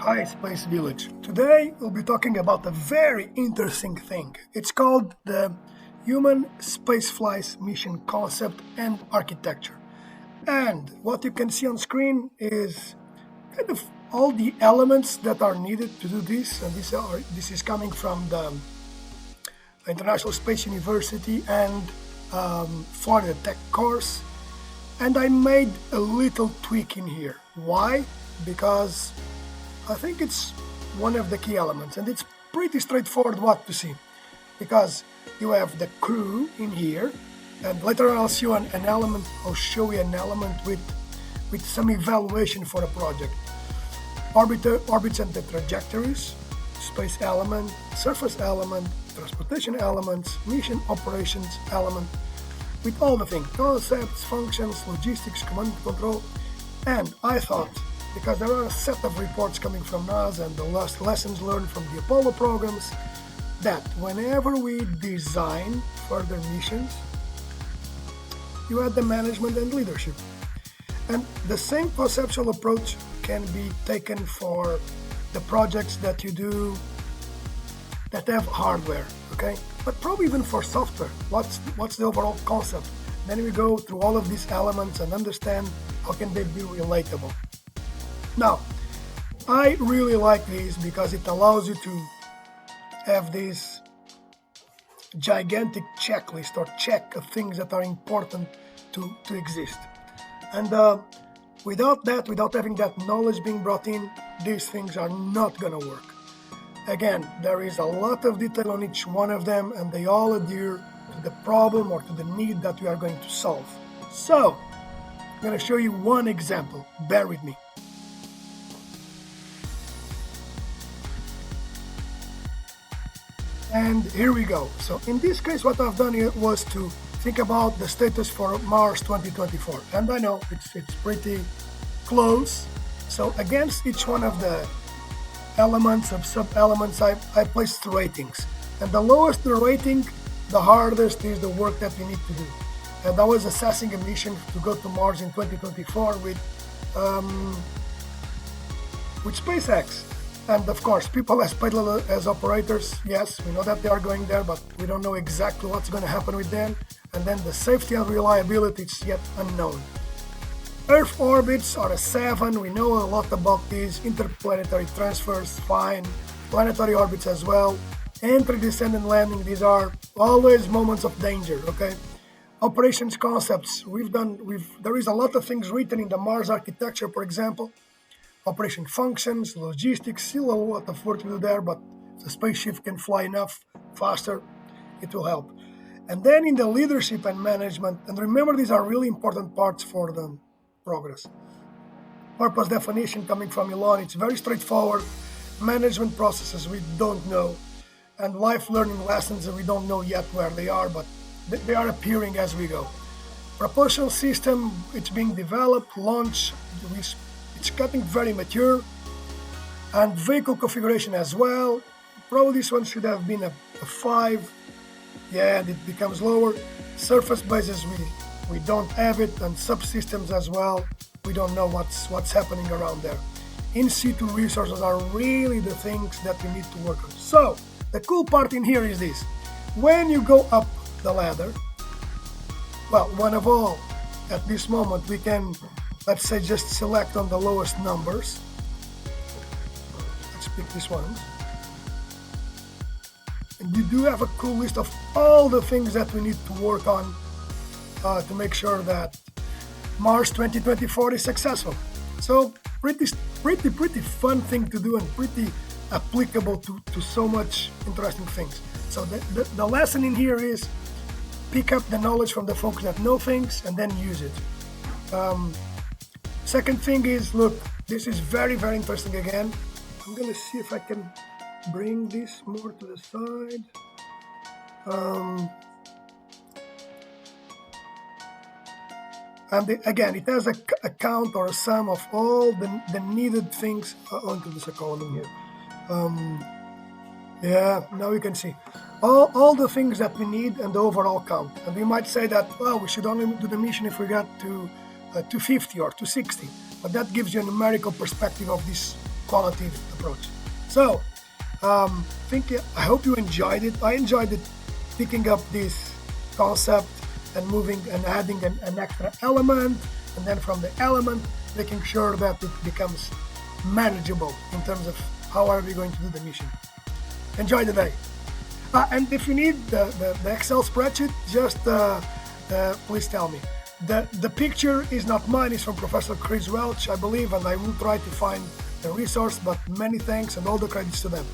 Hi, Space Village. Today we'll be talking about a very interesting thing. It's called the Human Spaceflight Mission Concept and Architecture. And what you can see on screen is kind of all the elements that are needed to do this. And this is coming from the International Space University and Florida Tech course. And I made a little tweak in here. Why? Because I think it's one of the key elements, and it's pretty straightforward what to see, because you have the crew in here, and later I'll show an element. I'll show you an element with some evaluation for a project. Orbits and the trajectories, space element, surface element, transportation elements, mission operations element, with all the things, concepts, functions, logistics, command and control. And I thought, because there are a set of reports coming from NASA and the last lessons learned from the Apollo programs, that whenever we design further missions, you add the management and leadership. And the same conceptual approach can be taken for the projects that you do that have hardware, okay? But probably even for software. What's the overall concept? Then we go through all of these elements and understand how can they be relatable. Now, I really like this because it allows you to have this gigantic checklist or check of things that are important to exist. And without having that knowledge being brought in, these things are not going to work. Again, there is a lot of detail on each one of them, and they all adhere to the problem or to the need that we are going to solve. So, I'm going to show you one example. Bear with me. And here we go. So in this case, what I've done here was to think about the status for Mars 2024. And I know it's pretty close. So against each one of the elements of sub-elements, I placed ratings. And the lowest the rating, the hardest is the work that we need to do. And I was assessing a mission to go to Mars in 2024 with SpaceX. And of course, people as operators, yes, we know that they are going there, but we don't know exactly what's going to happen with them. And then the safety and reliability is yet unknown. Earth orbits are a 7. We know a lot about these. Interplanetary transfers, fine. Planetary orbits as well. Entry, descent, and landing, these are always moments of danger, okay? Operations concepts, there is a lot of things written in the Mars architecture, for example. Operation functions, logistics, still a lot of work to do there, but if the spaceship can fly enough faster, it will help. And then in the leadership and management, and remember these are really important parts for the progress. Purpose definition coming from Elon, it's very straightforward. Management processes we don't know, and life learning lessons that we don't know yet where they are, but they are appearing as we go. Propulsion system, it's being developed, launched, it's getting very mature, and vehicle configuration as well. Probably this one should have been a 5. Yeah, and it becomes lower. Surface bases, we don't have it, and subsystems as well. We don't know what's happening around there. In situ resources are really the things that we need to work on. So the cool part in here is this: when you go up the ladder, well, one of all, at this moment we can, let's say, just select on the lowest numbers. Let's pick this one. And you do have a cool list of all the things that we need to work on to make sure that Mars 2024 is successful. So pretty fun thing to do and pretty applicable to so much interesting things. So the lesson in here is pick up the knowledge from the folks that know things and then use it. Second thing is, look, this is very, very interesting again. I'm going to see if I can bring this more to the side. And again, it has a count or a sum of all the needed things onto this column here. Yeah, now you can see all the things that we need and the overall count. And we might say that, well, we should only do the mission if we got to 250 or 260. But that gives you a numerical perspective of this qualitative approach. So, I hope you enjoyed it. I enjoyed it, picking up this concept and moving and adding an extra element, and then from the element making sure that it becomes manageable in terms of how are we going to do the mission. Enjoy the day. And if you need the Excel spreadsheet, just please tell me. The picture is not mine, it's from Professor Chris Welch, I believe, and I will try to find the resource, but many thanks and all the credits to them.